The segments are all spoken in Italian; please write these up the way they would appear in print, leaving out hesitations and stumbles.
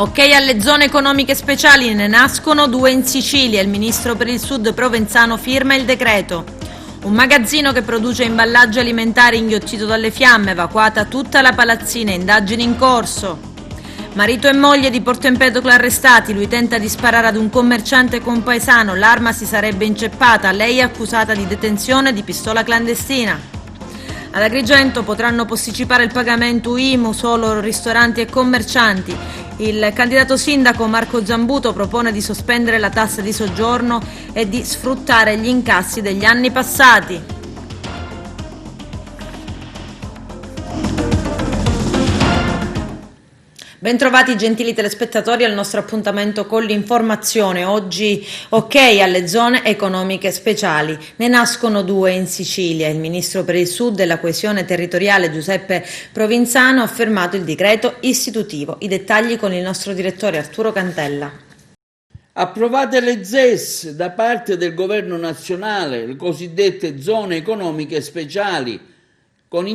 Ok alle zone economiche speciali, ne nascono 2 in Sicilia. Il ministro per il Sud Provenzano firma il decreto. Un magazzino che produce imballaggi alimentari inghiottito dalle fiamme, evacuata tutta la palazzina, indagini in corso. Marito e moglie di Porto Empedocle arrestati, lui tenta di sparare ad un commerciante compaesano, l'arma si sarebbe inceppata, lei è accusata di detenzione di pistola clandestina. Ad Agrigento potranno posticipare il pagamento IMU solo ristoranti e commercianti. Il candidato sindaco Marco Zambuto propone di sospendere la tassa di soggiorno e di sfruttare gli incassi degli anni passati. Bentrovati gentili telespettatori al nostro appuntamento con l'informazione. Oggi ok alle zone economiche speciali. Ne nascono 2 in Sicilia. Il ministro per il Sud e la coesione territoriale Giuseppe Provenzano ha firmato il decreto istitutivo. I dettagli con il nostro direttore Arturo Cantella. Approvate le ZES da parte del governo nazionale, le cosiddette zone economiche speciali. In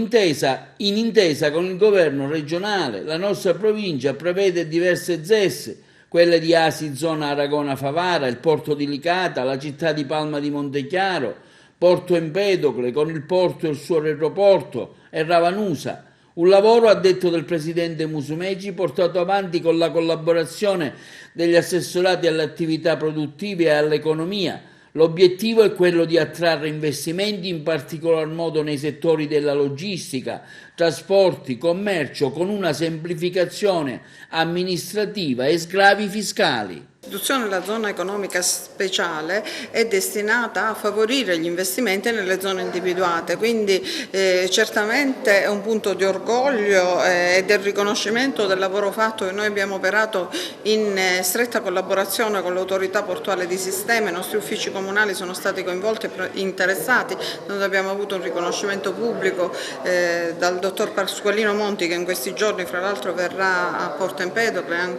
intesa con il governo regionale, la nostra provincia prevede diverse ZES, quelle di Asi, zona Aragona-Favara, il porto di Licata, la città di Palma di Montechiaro, Porto Empedocle con il porto e il suo aeroporto e Ravanusa. Un lavoro, a detto del presidente Musumeci, portato avanti con la collaborazione degli assessorati alle attività produttive e all'economia. L'obiettivo è quello di attrarre investimenti, in particolar modo nei settori della logistica, trasporti, commercio, con una semplificazione amministrativa e sgravi fiscali. L'istituzione della zona economica speciale è destinata a favorire gli investimenti nelle zone individuate, quindi certamente è un punto di orgoglio e del riconoscimento del lavoro fatto che noi abbiamo operato in stretta collaborazione con l'autorità portuale di sistema. I nostri uffici comunali sono stati coinvolti e interessati. Noi abbiamo avuto un riconoscimento pubblico dal dottor Pasqualino Monti, che in questi giorni fra l'altro verrà a Porto Empedocle,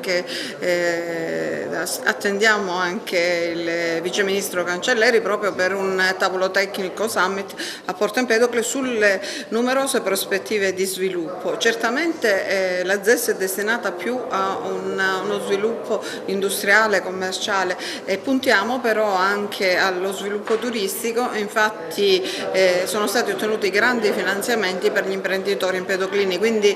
attendiamo anche il vice ministro Cancelleri proprio per un tavolo tecnico summit a Porto Empedocle sulle numerose prospettive di sviluppo. Certamente la ZES è destinata più a uno sviluppo industriale, commerciale, e puntiamo però anche allo sviluppo turistico. Infatti sono stati ottenuti grandi finanziamenti per gli imprenditori empedoclini, quindi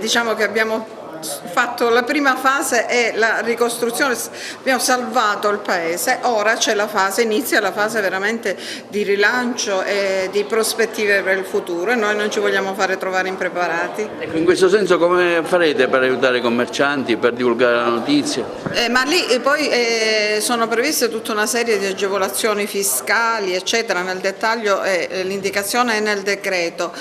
diciamo che abbiamo fatto la prima fase e la ricostruzione, abbiamo salvato il paese, ora c'è inizia la fase veramente di rilancio e di prospettive per il futuro, e noi non ci vogliamo fare trovare impreparati. Ecco, in questo senso come farete per aiutare i commercianti, per divulgare la notizia? Ma lì poi sono previste tutta una serie di agevolazioni fiscali eccetera, nel dettaglio l'indicazione è nel decreto.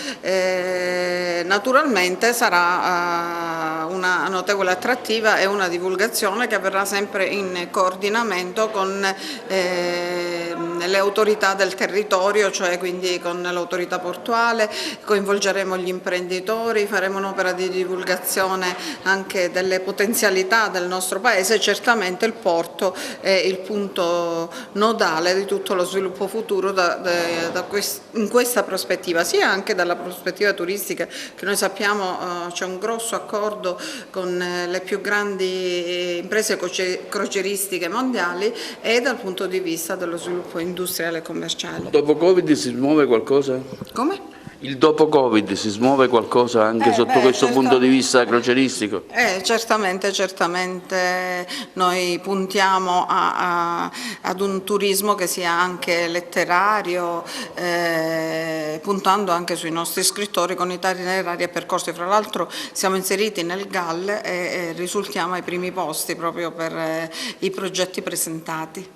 Naturalmente sarà una notevole attrattiva e una divulgazione che avverrà sempre in coordinamento con le autorità del territorio, cioè quindi con l'autorità portuale. Coinvolgeremo gli imprenditori, faremo un'opera di divulgazione anche delle potenzialità del nostro paese. Certamente il porto è il punto nodale di tutto lo sviluppo futuro in questa prospettiva, sia anche dalla prospettiva turistica, che noi sappiamo c'è un grosso accordo con le più grandi imprese crocieristiche mondiali, e dal punto di vista dello sviluppo industriale e commerciale. Dopo Covid si smuove qualcosa? Come? Il dopo Covid si smuove qualcosa anche sotto questo punto di vista crocieristico? Certamente noi puntiamo ad un turismo che sia anche letterario, puntando anche sui nostri scrittori con itinerari e percorsi. Fra l'altro siamo inseriti nel GAL e risultiamo ai primi posti proprio per i progetti presentati.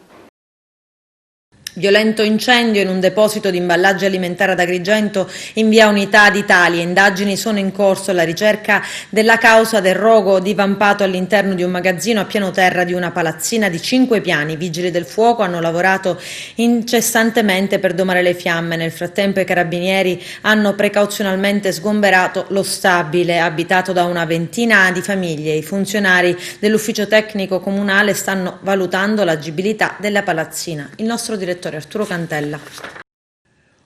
Violento incendio in un deposito di imballaggi alimentari ad Agrigento in via Unità d'Italia. Indagini sono in corso alla ricerca della causa del rogo divampato all'interno di un magazzino a piano terra di una palazzina di 5 piani. I vigili del fuoco hanno lavorato incessantemente per domare le fiamme. Nel frattempo i carabinieri hanno precauzionalmente sgomberato lo stabile abitato da una ventina di famiglie. I funzionari dell'ufficio tecnico comunale stanno valutando l'agibilità della palazzina. Il nostro direttore Arturo Cantella.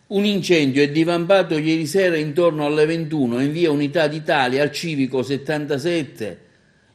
Un incendio è divampato ieri sera intorno alle 21 in via Unità d'Italia al Civico 77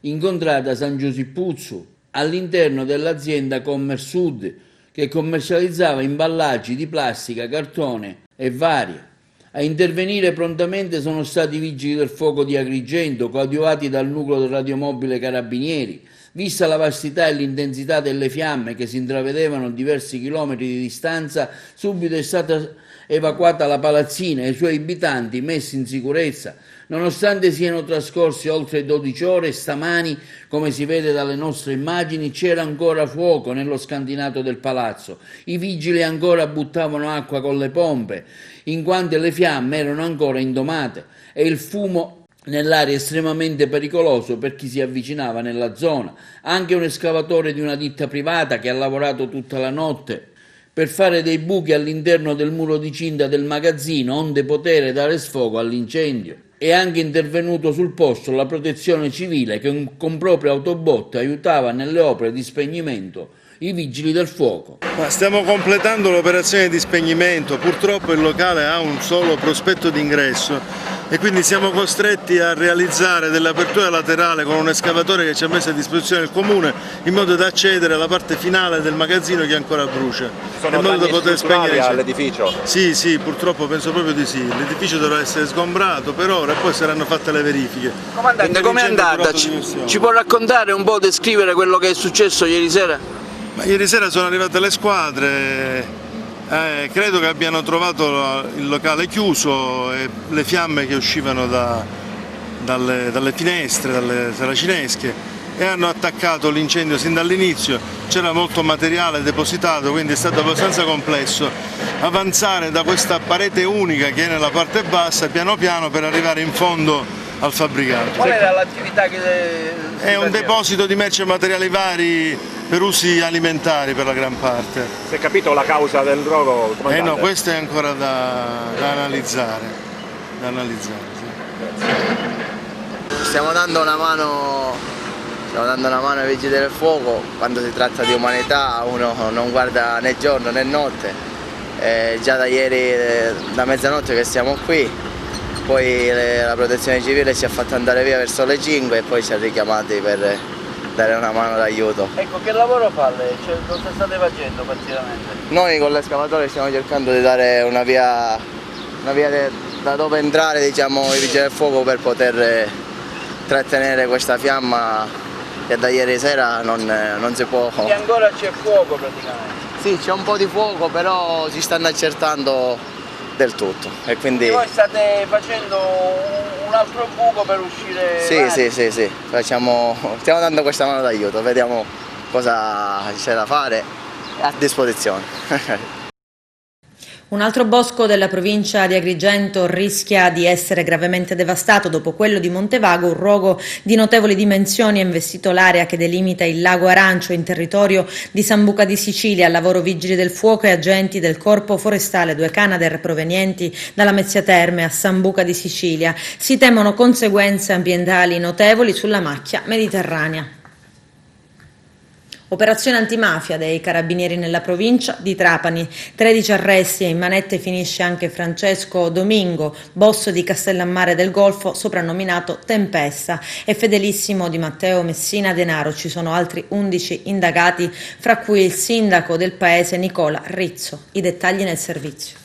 incontrata a San Giuseppuzzo, all'interno dell'azienda Commersud, che commercializzava imballaggi di plastica, cartone e varie. A intervenire prontamente sono stati i vigili del fuoco di Agrigento, coadiuvati dal nucleo del radiomobile Carabinieri. Vista la vastità e l'intensità delle fiamme che si intravedevano a diversi chilometri di distanza, subito è stata evacuata la palazzina e i suoi abitanti messi in sicurezza. Nonostante siano trascorsi oltre 12 ore, stamani, come si vede dalle nostre immagini, c'era ancora fuoco nello scantinato del palazzo. I vigili ancora buttavano acqua con le pompe, in quanto le fiamme erano ancora indomate e il fumo nell'area estremamente pericoloso per chi si avvicinava nella zona. Anche un escavatore di una ditta privata che ha lavorato tutta la notte per fare dei buchi all'interno del muro di cinta del magazzino onde poter dare sfogo all'incendio. È anche intervenuto sul posto la protezione civile che con proprie autobotte aiutava nelle opere di spegnimento i vigili del fuoco. Stiamo completando l'operazione di spegnimento, purtroppo il locale ha un solo prospetto d'ingresso e quindi siamo costretti a realizzare dell'apertura laterale con un escavatore che ci ha messo a disposizione il comune in modo da accedere alla parte finale del magazzino che ancora brucia. Sono danni strutturali all'edificio? Sì, purtroppo penso proprio di sì. L'edificio dovrà essere sgombrato per ora e poi saranno fatte le verifiche. Comandante, com'è andata? Ci può raccontare un po', descrivere quello che è successo ieri sera? Ma ieri sera sono arrivate le squadre, credo che abbiano trovato il locale chiuso e le fiamme che uscivano dalle finestre, dalle saracinesche, e hanno attaccato l'incendio sin dall'inizio. C'era molto materiale depositato, quindi è stato abbastanza complesso avanzare da questa parete unica che è nella parte bassa piano piano per arrivare in fondo al fabbricato. Qual era l'attività che è un deposito di merci e materiali vari per usi alimentari per la gran parte. Si è capito la causa del rogo? No, questo è ancora da analizzare. Sì. Stiamo dando una mano ai vigili del fuoco. Quando si tratta di umanità uno non guarda né giorno né notte. Già da ieri, da mezzanotte che siamo qui, poi la protezione civile ci ha fatto andare via verso le 5 e poi ci ha richiamati per dare una mano d'aiuto. Ecco, che lavoro fa lei? Cosa state facendo praticamente? Noi con l'escavatore stiamo cercando di dare una via da dove entrare, diciamo, i vigili del fuoco per poter trattenere questa fiamma che da ieri sera non si può. E ancora c'è fuoco praticamente? Sì, c'è un po' di fuoco, però si stanno accertando del tutto. E quindi voi state facendo un altro buco per uscire? Sì. Stiamo dando questa mano d'aiuto, vediamo cosa c'è da fare, a disposizione. Un altro bosco della provincia di Agrigento rischia di essere gravemente devastato dopo quello di Montevago. Un rogo di notevoli dimensioni ha investito l'area che delimita il lago Arancio in territorio di Sambuca di Sicilia. Al lavoro vigili del fuoco e agenti del Corpo Forestale 2 Canadair provenienti dalla Mezzia Terme a Sambuca di Sicilia. Si temono conseguenze ambientali notevoli sulla macchia mediterranea. Operazione antimafia dei carabinieri nella provincia di Trapani. 13 arresti e in manette finisce anche Francesco Domingo, boss di Castellammare del Golfo, soprannominato Tempesta, e fedelissimo di Matteo Messina Denaro. Ci sono altri 11 indagati, fra cui il sindaco del paese Nicola Rizzo. I dettagli nel servizio.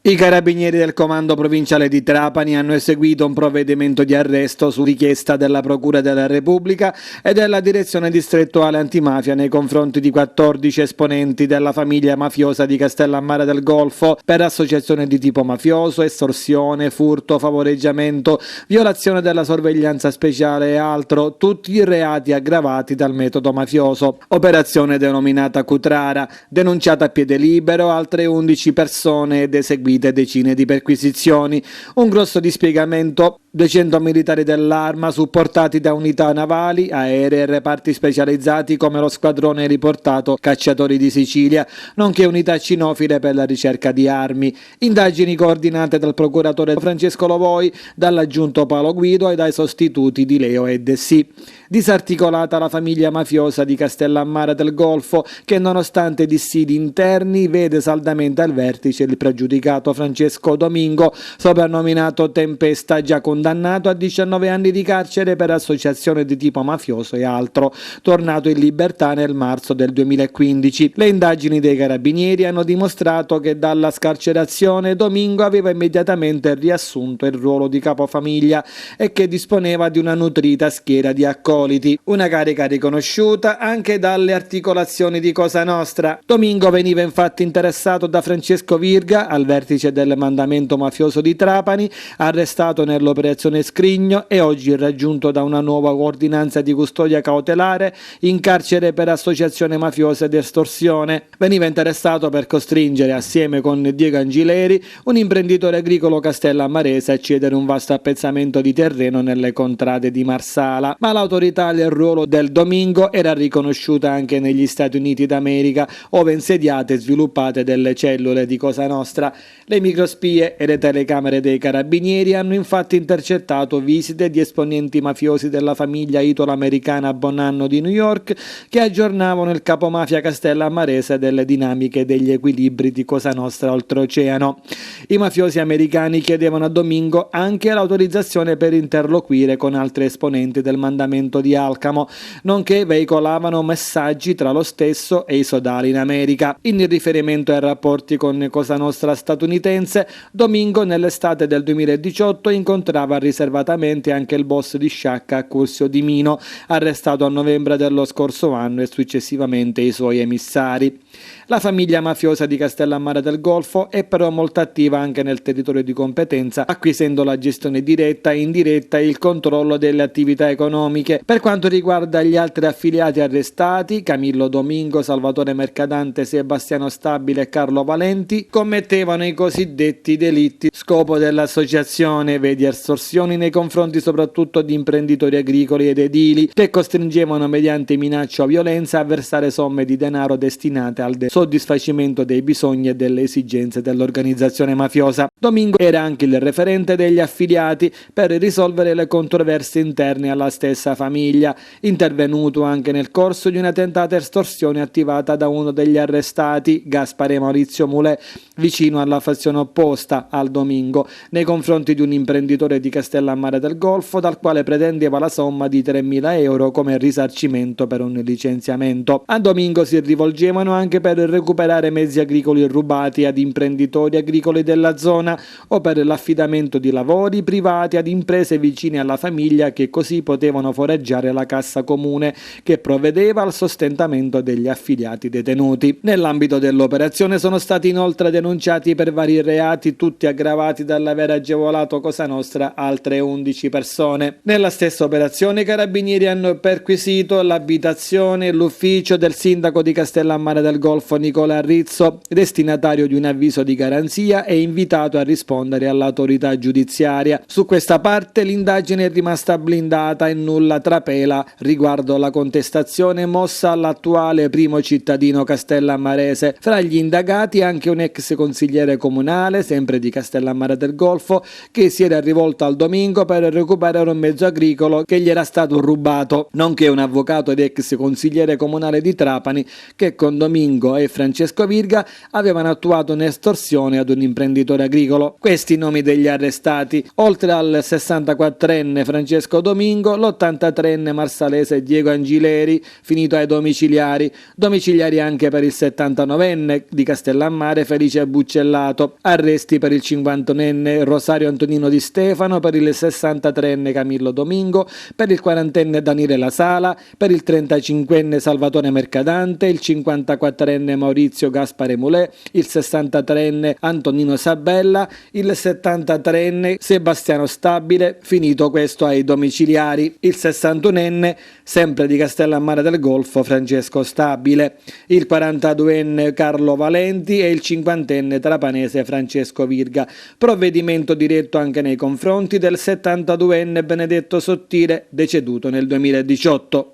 I carabinieri del comando provinciale di Trapani hanno eseguito un provvedimento di arresto su richiesta della Procura della Repubblica e della Direzione Distrettuale Antimafia nei confronti di 14 esponenti della famiglia mafiosa di Castellammare del Golfo per associazione di tipo mafioso, estorsione, furto, favoreggiamento, violazione della sorveglianza speciale e altro, tutti i reati aggravati dal metodo mafioso. Operazione denominata Cutrara, denunciata a piede libero, altre 11 persone ed eseguite decine di perquisizioni, un grosso dispiegamento, 200 militari dell'arma supportati da unità navali, aeree e reparti specializzati come lo squadrone riportato Cacciatori di Sicilia, nonché unità cinofile per la ricerca di armi. Indagini coordinate dal procuratore Francesco Lovoi, dall'aggiunto Paolo Guido e dai sostituti di Leo e Dessì. Disarticolata la famiglia mafiosa di Castellammare del Golfo che, nonostante dissidi interni, vede saldamente al vertice il pregiudicato arrestato Francesco Domingo, soprannominato Tempesta, già condannato a 19 anni di carcere per associazione di tipo mafioso e altro, tornato in libertà nel marzo del 2015. Le indagini dei carabinieri hanno dimostrato che dalla scarcerazione Domingo aveva immediatamente riassunto il ruolo di capofamiglia e che disponeva di una nutrita schiera di accoliti, una carica riconosciuta anche dalle articolazioni di Cosa Nostra. Domingo veniva infatti interessato da Francesco Virga, al vertice del mandamento mafioso di Trapani, arrestato nell'operazione Scrigno e oggi raggiunto da una nuova ordinanza di custodia cautelare in carcere per associazione mafiosa ed estorsione. Veniva interessato per costringere, assieme con Diego Angileri, un imprenditore agricolo castellammarese a cedere un vasto appezzamento di terreno nelle contrade di Marsala, ma l'autorità del ruolo del Domingo era riconosciuta anche negli Stati Uniti d'America, ove insediate e sviluppate delle cellule di Cosa Nostra. Le microspie e le telecamere dei carabinieri hanno infatti intercettato visite di esponenti mafiosi della famiglia italo-americana Bonanno di New York che aggiornavano il capomafia castellammarese delle dinamiche e degli equilibri di Cosa Nostra oltreoceano. I mafiosi americani chiedevano a Domingo anche l'autorizzazione per interloquire con altri esponenti del mandamento di Alcamo, nonché veicolavano messaggi tra lo stesso e i sodali in America. In riferimento ai rapporti con Cosa Nostra statunitense, Domingo nell'estate del 2018 incontrava riservatamente anche il boss di Sciacca, Curzio Di Mino, arrestato a novembre dello scorso anno, e successivamente i suoi emissari. La famiglia mafiosa di Castellammare del Golfo è però molto attiva anche nel territorio di competenza, acquisendo la gestione diretta e indiretta e il controllo delle attività economiche. Per quanto riguarda gli altri affiliati arrestati, Camillo Domingo, Salvatore Mercadante, Sebastiano Stabile e Carlo Valenti, commettevano i cosiddetti delitti scopo dell'associazione, vedi estorsioni nei confronti soprattutto di imprenditori agricoli ed edili, che costringevano mediante minaccia o violenza a versare somme di denaro destinate al soddisfacimento dei bisogni e delle esigenze dell'organizzazione mafiosa. Domingo era anche il referente degli affiliati per risolvere le controversie interne alla stessa famiglia, intervenuto anche nel corso di una tentata estorsione attivata da uno degli arrestati, Gaspare Maurizio Mulè, vicino alla fazione opposta al Domingo, nei confronti di un imprenditore di Castellammare del Golfo dal quale pretendeva la somma di 3.000 euro come risarcimento per un licenziamento. A Domingo si rivolgevano anche per recuperare mezzi agricoli rubati ad imprenditori agricoli della zona o per l'affidamento di lavori privati ad imprese vicine alla famiglia che così potevano foraggiare la cassa comune che provvedeva al sostentamento degli affiliati detenuti. Nell'ambito dell'operazione sono stati inoltre denunciati per vari reati, tutti aggravati dall'aver agevolato Cosa Nostra altre 11 persone. Nella stessa operazione i carabinieri hanno perquisito l'abitazione e l'ufficio del sindaco di Castellammare del Golfo Nicola Rizzo, destinatario di un avviso di garanzia e invitato a rispondere all'autorità giudiziaria. Su questa parte l'indagine è rimasta blindata e nulla trapela riguardo la contestazione mossa all'attuale primo cittadino castellammarese. Fra gli indagati anche un ex consigliere comunale, sempre di Castellammare del Golfo, che si era rivolto al Domingo per recuperare un mezzo agricolo che gli era stato rubato, nonché un avvocato ed ex consigliere comunale di Trapani che con Domingo e Francesco Virga avevano attuato un'estorsione ad un imprenditore agricolo. Questi i nomi degli arrestati, oltre al 64enne Francesco Domingo, l'83enne marsalese Diego Angileri, finito ai domiciliari anche per il 79enne di Castellammare Felice Buccellato, arresti per il 51enne Rosario Antonino Di Stefano, per il 63enne Camillo Domingo, per il 40enne Daniele La Sala, per il 35enne Salvatore Mercadante, il 54enne Maurizio Gaspare Mulè, il 63enne Antonino Sabella, il 73enne Sebastiano Stabile, finito questo ai domiciliari, il 61enne sempre di Castellammare del Golfo Francesco Stabile, il 42enne Carlo Valenti e il 50enne trapanese Francesco Virga. Provvedimento diretto anche nei confronti del 72enne Benedetto Sottile, deceduto nel 2018.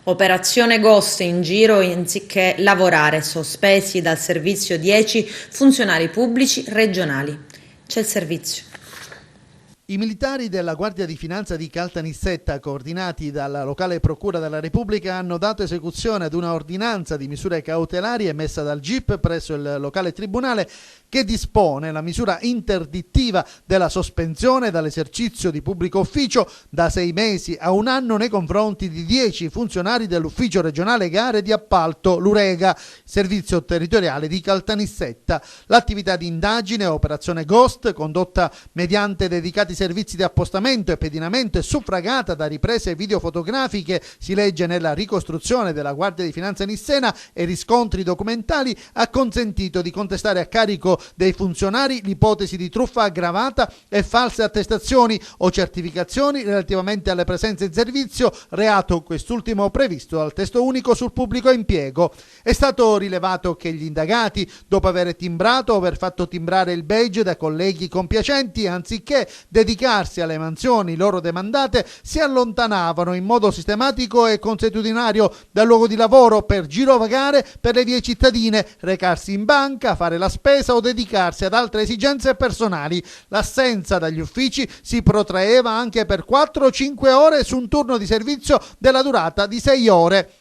Operazione Ghost in giro anziché lavorare, sospesi dal servizio 10 funzionari pubblici regionali. C'è il servizio. I militari della Guardia di Finanza di Caltanissetta, coordinati dalla locale Procura della Repubblica, hanno dato esecuzione ad una ordinanza di misure cautelari emessa dal GIP presso il locale tribunale che dispone la misura interdittiva della sospensione dall'esercizio di pubblico ufficio da 6 mesi a 1 anno nei confronti di 10 funzionari dell'Ufficio regionale gare di appalto l'Urega, servizio territoriale di Caltanissetta. L'attività di indagine, operazione Ghost, condotta mediante dedicati servizi di appostamento e pedinamento e suffragata da riprese videofotografiche, si legge nella ricostruzione della Guardia di Finanza Nissena, e riscontri documentali, ha consentito di contestare a carico dei funzionari l'ipotesi di truffa aggravata e false attestazioni o certificazioni relativamente alle presenze in servizio, reato quest'ultimo previsto dal testo unico sul pubblico impiego. È stato rilevato che gli indagati, dopo aver timbrato o aver fatto timbrare il badge da colleghi compiacenti, anziché dedicarsi alle mansioni loro demandate, si allontanavano in modo sistematico e consuetudinario dal luogo di lavoro per girovagare per le vie cittadine, recarsi in banca, fare la spesa o dedicarsi ad altre esigenze personali. L'assenza dagli uffici si protraeva anche per 4 o 5 ore su un turno di servizio della durata di 6 ore.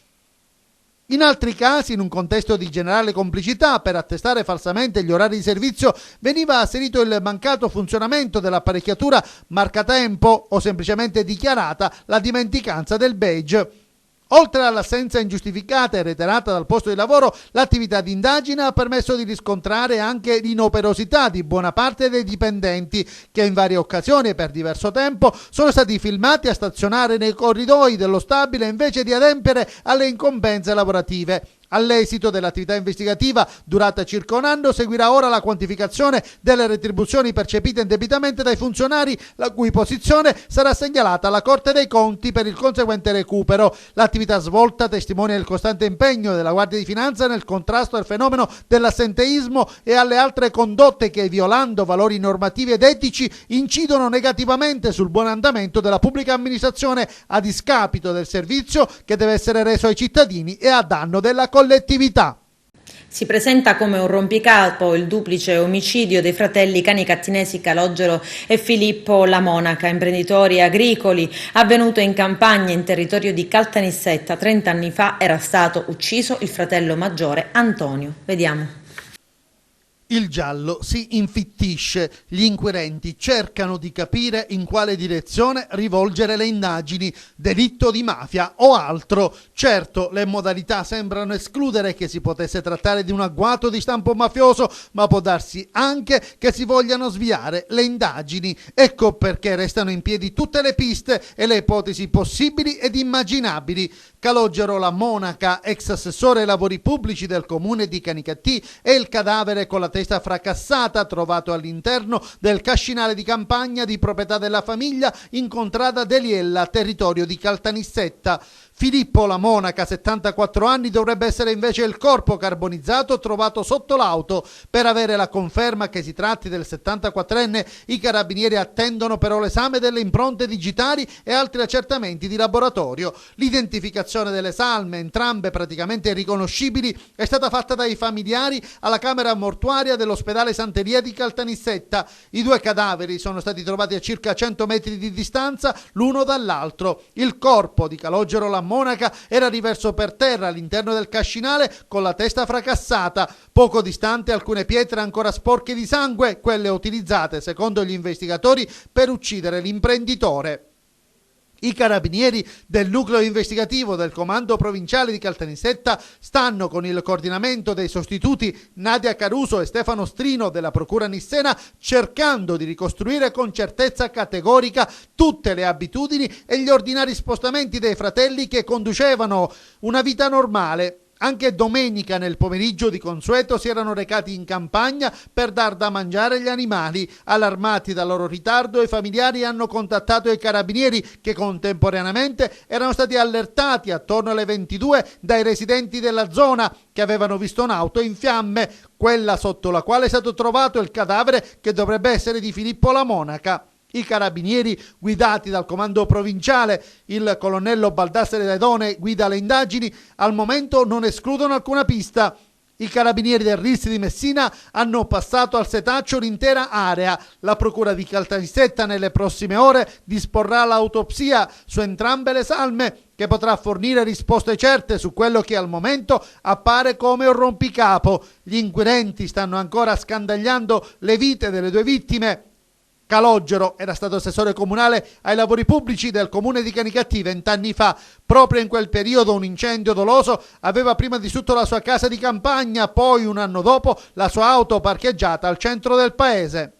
In altri casi, in un contesto di generale complicità per attestare falsamente gli orari di servizio, veniva asserito il mancato funzionamento dell'apparecchiatura marcatempo o semplicemente dichiarata la dimenticanza del badge. Oltre all'assenza ingiustificata e reiterata dal posto di lavoro, l'attività di indagine ha permesso di riscontrare anche l'inoperosità di buona parte dei dipendenti, che in varie occasioni e per diverso tempo sono stati filmati a stazionare nei corridoi dello stabile invece di adempiere alle incombenze lavorative. All'esito dell'attività investigativa, durata circa 1 anno, seguirà ora la quantificazione delle retribuzioni percepite indebitamente dai funzionari, la cui posizione sarà segnalata alla Corte dei Conti per il conseguente recupero. L'attività svolta testimonia il costante impegno della Guardia di Finanza nel contrasto al fenomeno dell'assenteismo e alle altre condotte che, violando valori normativi ed etici, incidono negativamente sul buon andamento della pubblica amministrazione a discapito del servizio che deve essere reso ai cittadini e a danno della collettività. Si presenta come un rompicapo il duplice omicidio dei fratelli canicattinesi Calogero e Filippo La Monaca, imprenditori agricoli, avvenuto in campagna in territorio di Caltanissetta. 30 anni fa era stato ucciso il fratello maggiore Antonio. Vediamo. Il giallo si infittisce, gli inquirenti cercano di capire in quale direzione rivolgere le indagini, delitto di mafia o altro. Certo, le modalità sembrano escludere che si potesse trattare di un agguato di stampo mafioso, ma può darsi anche che si vogliano sviare le indagini. Ecco perché restano in piedi tutte le piste e le ipotesi possibili ed immaginabili. Calogero La Monaca, ex assessore ai lavori pubblici del comune di Canicattì, e il cadavere con la testa fracassata trovato all'interno del cascinale di campagna di proprietà della famiglia in contrada Deliella, territorio di Caltanissetta. Filippo La Monaca, 74 anni, dovrebbe essere invece il corpo carbonizzato trovato sotto l'auto. Per avere la conferma che si tratti del 74enne, i carabinieri attendono però l'esame delle impronte digitali e altri accertamenti di laboratorio. L'identificazione delle salme, entrambe praticamente irriconoscibili, è stata fatta dai familiari alla camera mortuaria dell'ospedale Santeria di Caltanissetta. I 2 cadaveri sono stati trovati a circa 100 metri di distanza l'uno dall'altro. Il corpo di Calogero La Monaca era riverso per terra all'interno del cascinale con la testa fracassata. Poco distante alcune pietre ancora sporche di sangue, quelle utilizzate, secondo gli investigatori, per uccidere l'imprenditore. I carabinieri del nucleo investigativo del comando provinciale di Caltanissetta stanno, con il coordinamento dei sostituti Nadia Caruso e Stefano Strino della Procura Nissena, cercando di ricostruire con certezza categorica tutte le abitudini e gli ordinari spostamenti dei fratelli che conducevano una vita normale. Anche domenica nel pomeriggio di consueto si erano recati in campagna per dar da mangiare agli animali. Allarmati dal loro ritardo, i familiari hanno contattato i carabinieri, che contemporaneamente erano stati allertati attorno alle 22 dai residenti della zona, che avevano visto un'auto in fiamme, quella sotto la quale è stato trovato il cadavere, che dovrebbe essere di Filippo La Monaca. I carabinieri, guidati dal comando provinciale, il colonnello Baldassare Dedone guida le indagini, al momento non escludono alcuna pista. I carabinieri del RIS di Messina hanno passato al setaccio l'intera area. La procura di Caltanissetta nelle prossime ore disporrà l'autopsia su entrambe le salme, che potrà fornire risposte certe su quello che al momento appare come un rompicapo. Gli inquirenti stanno ancora scandagliando le vite delle due vittime. Calogero era stato assessore comunale ai lavori pubblici del comune di Canicattì 20 anni fa. Proprio in quel periodo un incendio doloso aveva prima distrutto la sua casa di campagna, poi un anno dopo la sua auto parcheggiata al centro del paese.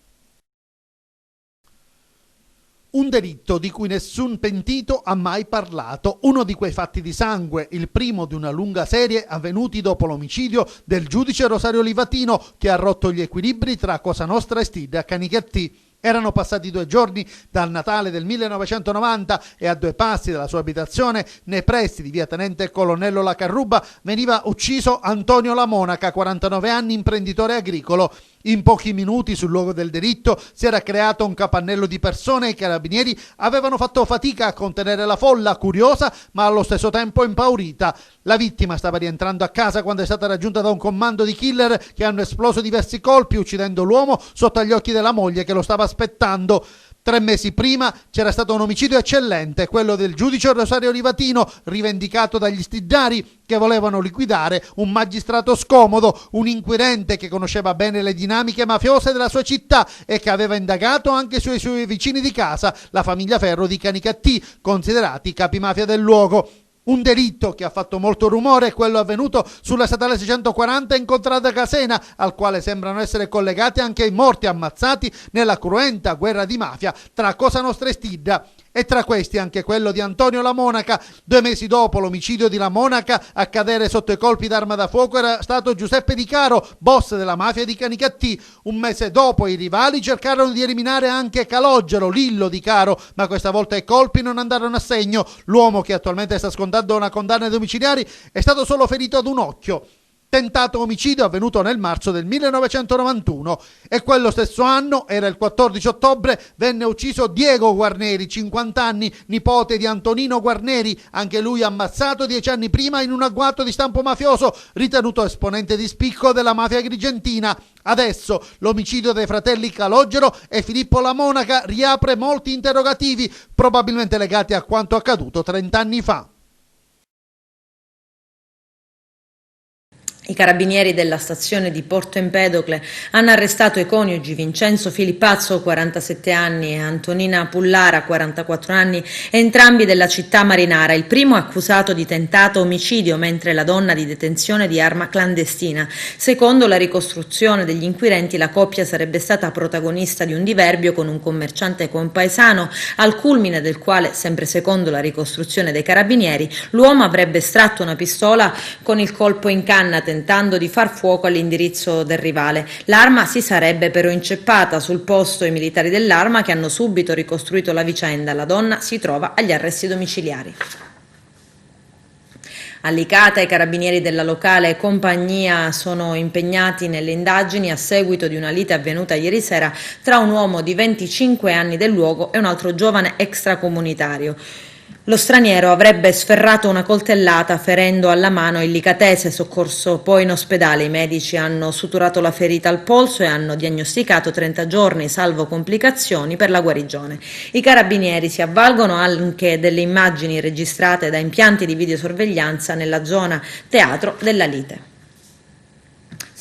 Un delitto di cui nessun pentito ha mai parlato, uno di quei fatti di sangue, il primo di una lunga serie avvenuti dopo l'omicidio del giudice Rosario Livatino, che ha rotto gli equilibri tra Cosa Nostra e Stid a Canicattì. Erano passati 2 giorni dal Natale del 1990 e a 2 passi dalla sua abitazione, nei pressi di via Tenente Colonnello La Carruba, veniva ucciso Antonio La Monaca, 49 anni, imprenditore agricolo. In pochi minuti sul luogo del delitto si era creato un capannello di persone e i carabinieri avevano fatto fatica a contenere la folla, curiosa ma allo stesso tempo impaurita. La vittima stava rientrando a casa quando è stata raggiunta da un comando di killer che hanno esploso diversi colpi, uccidendo l'uomo sotto agli occhi della moglie che lo stava aspettando. 3 mesi prima c'era stato un omicidio eccellente, quello del giudice Rosario Livatino, rivendicato dagli stiddari che volevano liquidare un magistrato scomodo, un inquirente che conosceva bene le dinamiche mafiose della sua città e che aveva indagato anche sui suoi vicini di casa, la famiglia Ferro di Canicattì, considerati capimafia del luogo. Un delitto che ha fatto molto rumore è quello avvenuto sulla statale 640 in contrada Casena, al quale sembrano essere collegati anche i morti ammazzati nella cruenta guerra di mafia tra Cosa Nostra e Stid. E tra questi anche quello di Antonio La Monaca. 2 mesi dopo l'omicidio di La Monaca, a cadere sotto i colpi d'arma da fuoco era stato Giuseppe Di Caro, boss della mafia di Canicattì. 1 mese dopo i rivali cercarono di eliminare anche Calogero, Lillo Di Caro, ma questa volta i colpi non andarono a segno. L'uomo, che attualmente sta scontando una condanna domiciliari, è stato solo ferito ad un occhio. Tentato omicidio avvenuto nel marzo del 1991 e quello stesso anno, era il 14 ottobre, venne ucciso Diego Guarneri, 50 anni, nipote di Antonino Guarneri, anche lui ammazzato 10 anni prima in un agguato di stampo mafioso, ritenuto esponente di spicco della mafia agrigentina. Adesso l'omicidio dei fratelli Calogero e Filippo La Monaca riapre molti interrogativi, probabilmente legati a quanto accaduto 30 anni fa. I carabinieri della stazione di Porto Empedocle hanno arrestato i coniugi Vincenzo Filippazzo, 47 anni, e Antonina Pullara, 44 anni, entrambi della città marinara. Il primo accusato di tentato omicidio, mentre la donna di detenzione di arma clandestina. Secondo la ricostruzione degli inquirenti, la coppia sarebbe stata protagonista di un diverbio con un commerciante compaesano, al culmine del quale, sempre secondo la ricostruzione dei carabinieri, l'uomo avrebbe estratto una pistola con il colpo in canna, tentando di far fuoco all'indirizzo del rivale. L'arma si sarebbe però inceppata. Sul posto i militari dell'arma, che hanno subito ricostruito la vicenda. La donna si trova agli arresti domiciliari. A Licata i carabinieri della locale compagnia sono impegnati nelle indagini a seguito di una lite avvenuta ieri sera tra un uomo di 25 anni del luogo e un altro giovane extracomunitario. Lo straniero avrebbe sferrato una coltellata ferendo alla mano il licatese, soccorso poi in ospedale. I medici hanno suturato la ferita al polso e hanno diagnosticato 30 giorni salvo complicazioni per la guarigione. I carabinieri si avvalgono anche delle immagini registrate da impianti di videosorveglianza nella zona teatro della lite.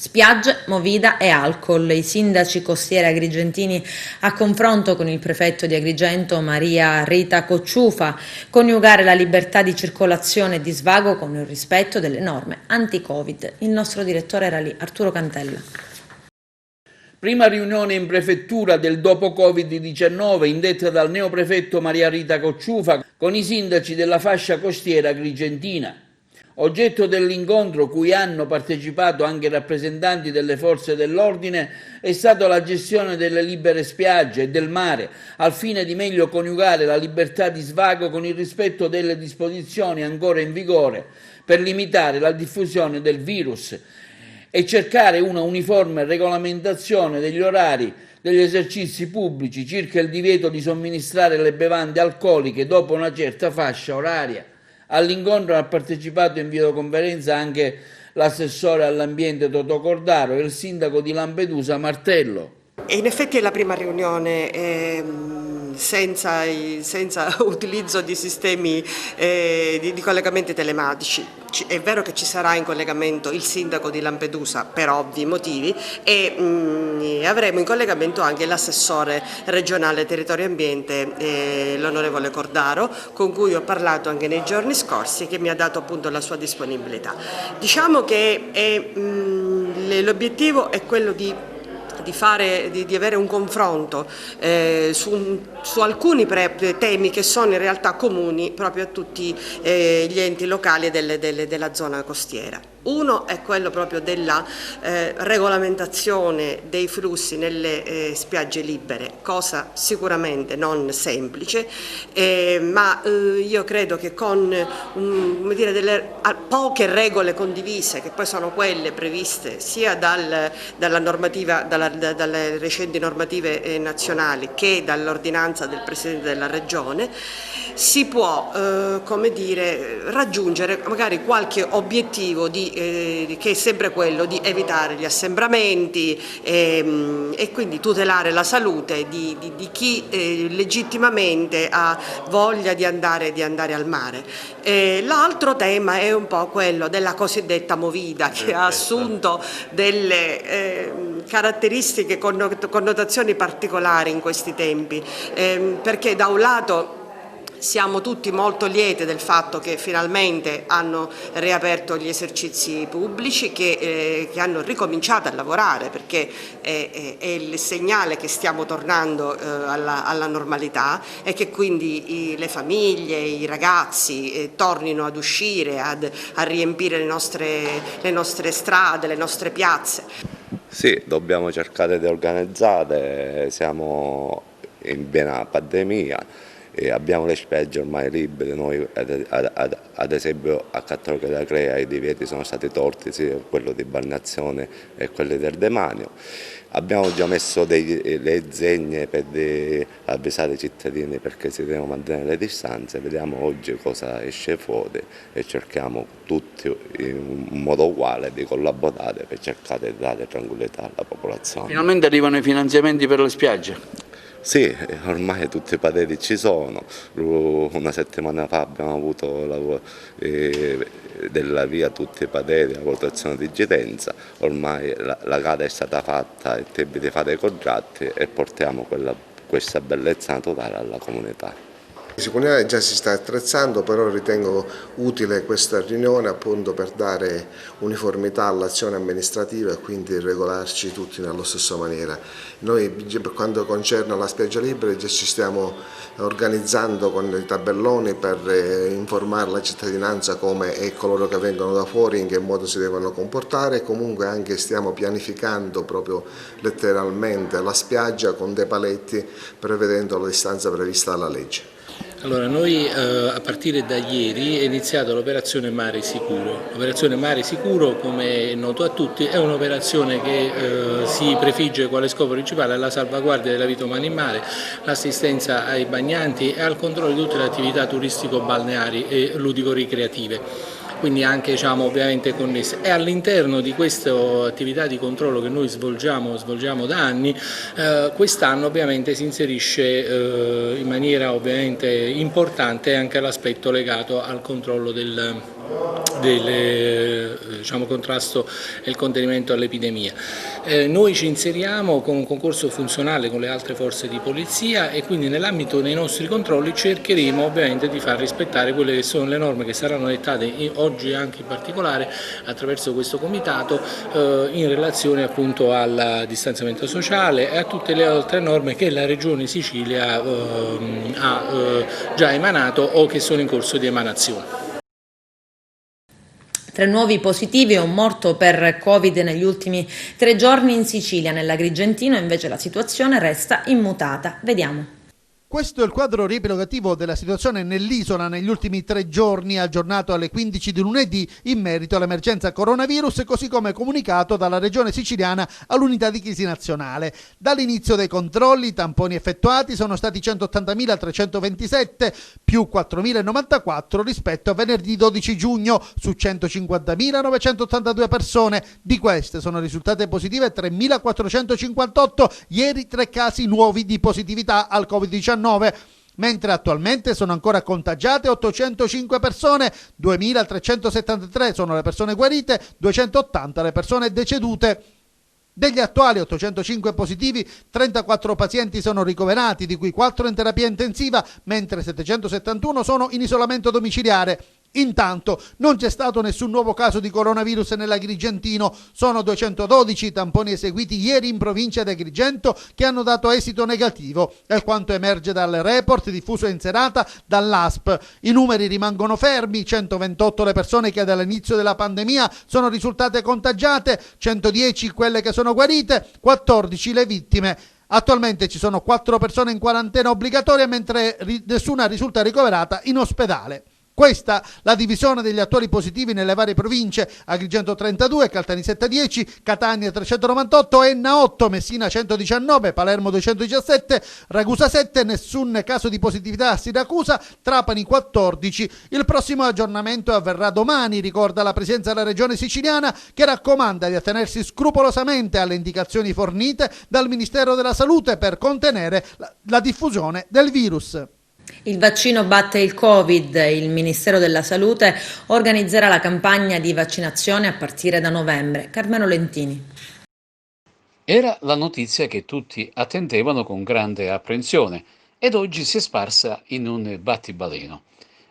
Spiagge, movida e alcol. I sindaci costieri agrigentini, a confronto con il prefetto di Agrigento Maria Rita Cocciufa, coniugare la libertà di circolazione e di svago con il rispetto delle norme anti-Covid. Il nostro direttore era lì, Arturo Cantella. Prima riunione in prefettura del dopo Covid-19 indetta dal neoprefetto Maria Rita Cocciufa con i sindaci della fascia costiera agrigentina. Oggetto dell'incontro, cui hanno partecipato anche rappresentanti delle forze dell'ordine, è stata la gestione delle libere spiagge e del mare, al fine di meglio coniugare la libertà di svago con il rispetto delle disposizioni ancora in vigore per limitare la diffusione del virus e cercare una uniforme regolamentazione degli orari degli esercizi pubblici circa il divieto di somministrare le bevande alcoliche dopo una certa fascia oraria. All'incontro ha partecipato in videoconferenza anche l'assessore all'ambiente Totò Cordaro e il sindaco di Lampedusa Martello. E in effetti è la prima riunione senza utilizzo di sistemi di collegamenti telematici. È vero che ci sarà in collegamento il sindaco di Lampedusa per ovvi motivi e avremo in collegamento anche l'assessore regionale territorio e ambiente, l'onorevole Cordaro, con cui ho parlato anche nei giorni scorsi, che mi ha dato appunto la sua disponibilità. Diciamo che l'obiettivo è quello di avere un confronto su alcuni temi che sono in realtà comuni proprio a tutti gli enti locali della zona costiera. Uno è quello proprio della regolamentazione dei flussi nelle spiagge libere, cosa sicuramente non semplice, ma io credo che con delle poche regole condivise, che poi sono quelle previste sia dalla normativa, dalle recenti normative nazionali che dall'ordinanza del Presidente della Regione, si può raggiungere magari qualche obiettivo che è sempre quello di evitare gli assembramenti e quindi tutelare la salute di chi legittimamente ha voglia di andare al mare. L'altro tema è un po' quello della cosiddetta movida, che ha assunto delle caratteristiche, connotazioni particolari in questi tempi, perché da un lato siamo tutti molto lieti del fatto che finalmente hanno riaperto gli esercizi pubblici, che hanno ricominciato a lavorare, perché è il segnale che stiamo tornando alla normalità e che quindi le famiglie, i ragazzi tornino ad uscire, a riempire le nostre strade, le nostre piazze. Sì, dobbiamo cercare di organizzare, siamo in piena pandemia. E abbiamo le spiagge ormai libere, noi ad esempio a Cattolica della Crea i divieti sono stati tolti, sia quello di balneazione e quelli del demanio. Abbiamo già messo le zegne per avvisare i cittadini perché si devono mantenere le distanze, vediamo oggi cosa esce fuori e cerchiamo tutti in un modo uguale di collaborare per cercare di dare tranquillità alla popolazione. Finalmente arrivano i finanziamenti per le spiagge? Sì, ormai tutti i pareri ci sono. Una settimana fa abbiamo avuto della via tutti i pareri, la votazione di Gidenza, ormai la gara è stata fatta, è tempo di fare i contratti e portiamo questa bellezza naturale alla comunità. Sicuramente già si sta attrezzando, però ritengo utile questa riunione appunto per dare uniformità all'azione amministrativa e quindi regolarci tutti nella stessa maniera. Noi per quanto concerne la spiaggia libera già ci stiamo organizzando con i tabelloni per informare la cittadinanza come e coloro che vengono da fuori in che modo si devono comportare, e comunque anche stiamo pianificando proprio letteralmente la spiaggia con dei paletti prevedendo la distanza prevista dalla legge. Allora, noi a partire da ieri è iniziata l'operazione Mare Sicuro. L'operazione Mare Sicuro, come è noto a tutti, è un'operazione che si prefigge quale scopo principale la salvaguardia della vita umana in mare, l'assistenza ai bagnanti e al controllo di tutte le attività turistico-balneari e ludico-ricreative. Quindi anche ovviamente connesse. E all'interno di questa attività di controllo che noi svolgiamo da anni, quest'anno ovviamente si inserisce in maniera ovviamente importante anche l'aspetto legato al controllo del contrasto e il contenimento all'epidemia. Noi ci inseriamo con un concorso funzionale con le altre forze di polizia e quindi nell'ambito dei nostri controlli cercheremo ovviamente di far rispettare quelle che sono le norme che saranno dettate oggi anche in particolare attraverso questo comitato in relazione appunto al distanziamento sociale e a tutte le altre norme che la Regione Sicilia ha già emanato o che sono in corso di emanazione. 3 nuovi positivi e un morto per Covid negli ultimi 3 giorni in Sicilia. Nell'Agrigentino invece la situazione resta immutata. Vediamo. Questo è il quadro riepilogativo della situazione nell'isola negli ultimi 3 giorni, aggiornato alle 15 di lunedì in merito all'emergenza coronavirus, così come comunicato dalla Regione Siciliana all'unità di crisi nazionale. Dall'inizio dei controlli, i tamponi effettuati sono stati 180.327, più 4.094 rispetto a venerdì 12 giugno, su 150.982 persone. Di queste sono risultate positive 3.458, ieri 3 casi nuovi di positività al Covid-19. Mentre attualmente sono ancora contagiate 805 persone, 2.373 sono le persone guarite, 280 le persone decedute. Degli attuali 805 positivi, 34 pazienti sono ricoverati, di cui 4 in terapia intensiva, mentre 771 sono in isolamento domiciliare. Intanto non c'è stato nessun nuovo caso di coronavirus nell'Agrigentino, sono 212 i tamponi eseguiti ieri in provincia di Agrigento che hanno dato esito negativo, è quanto emerge dal report diffuso in serata dall'ASP. I numeri rimangono fermi, 128 le persone che dall'inizio della pandemia sono risultate contagiate, 110 quelle che sono guarite, 14 le vittime. Attualmente ci sono 4 persone in quarantena obbligatoria, mentre nessuna risulta ricoverata in ospedale. Questa la divisione degli attuali positivi nelle varie province: Agrigento 32, Caltanissetta 10, Catania 398, Enna 8, Messina 119, Palermo 217, Ragusa 7, nessun caso di positività a Siracusa, Trapani 14. Il prossimo aggiornamento avverrà domani, ricorda la Presidenza della Regione Siciliana, che raccomanda di attenersi scrupolosamente alle indicazioni fornite dal Ministero della Salute per contenere la diffusione del virus. Il vaccino batte il Covid. Il Ministero della Salute organizzerà la campagna di vaccinazione a partire da novembre. Carmelo Lentini. Era la notizia che tutti attendevano con grande apprensione ed oggi si è sparsa in un battibaleno.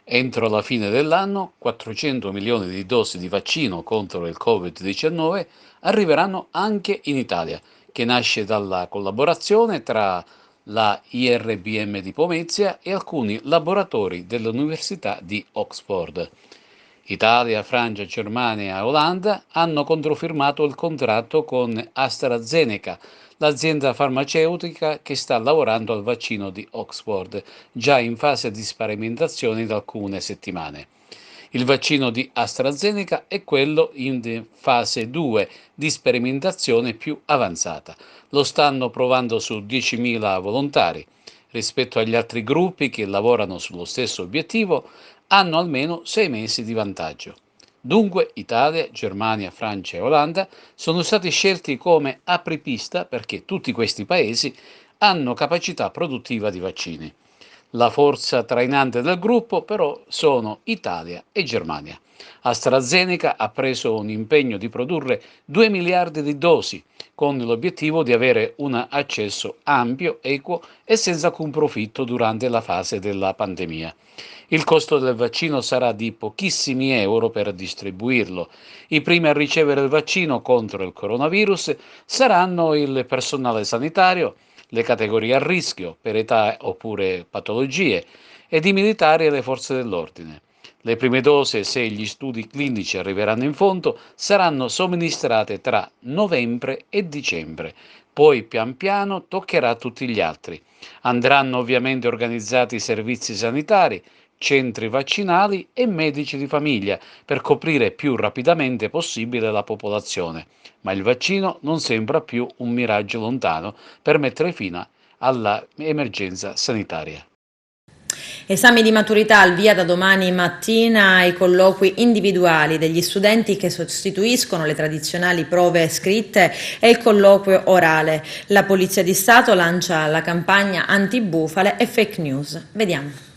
Entro la fine dell'anno 400 milioni di dosi di vaccino contro il Covid-19 arriveranno anche in Italia, che nasce dalla collaborazione tra la IRBM di Pomezia e alcuni laboratori dell'Università di Oxford. Italia, Francia, Germania e Olanda hanno controfirmato il contratto con AstraZeneca, l'azienda farmaceutica che sta lavorando al vaccino di Oxford, già in fase di sperimentazione da alcune settimane. Il vaccino di AstraZeneca è quello in fase 2 di sperimentazione più avanzata. Lo stanno provando su 10.000 volontari. Rispetto agli altri gruppi che lavorano sullo stesso obiettivo, hanno almeno 6 mesi di vantaggio. Dunque Italia, Germania, Francia e Olanda sono stati scelti come apripista perché tutti questi paesi hanno capacità produttiva di vaccini. La forza trainante del gruppo però sono Italia e Germania. AstraZeneca ha preso un impegno di produrre 2 miliardi di dosi con l'obiettivo di avere un accesso ampio, equo e senza alcun profitto durante la fase della pandemia. Il costo del vaccino sarà di pochissimi euro per distribuirlo. I primi a ricevere il vaccino contro il coronavirus saranno il personale sanitario, le categorie a rischio per età oppure patologie ed i militari e le forze dell'ordine. Le prime dosi, se gli studi clinici arriveranno in fondo, saranno somministrate tra novembre e dicembre. Poi pian piano toccherà a tutti gli altri. Andranno ovviamente organizzati i servizi sanitari, centri vaccinali e medici di famiglia per coprire più rapidamente possibile la popolazione. Ma il vaccino non sembra più un miraggio lontano per mettere fine all'emergenza sanitaria. Esami di maturità al via da domani mattina ai colloqui individuali degli studenti che sostituiscono le tradizionali prove scritte e il colloquio orale. La Polizia di Stato lancia la campagna anti-bufale e fake news. Vediamo.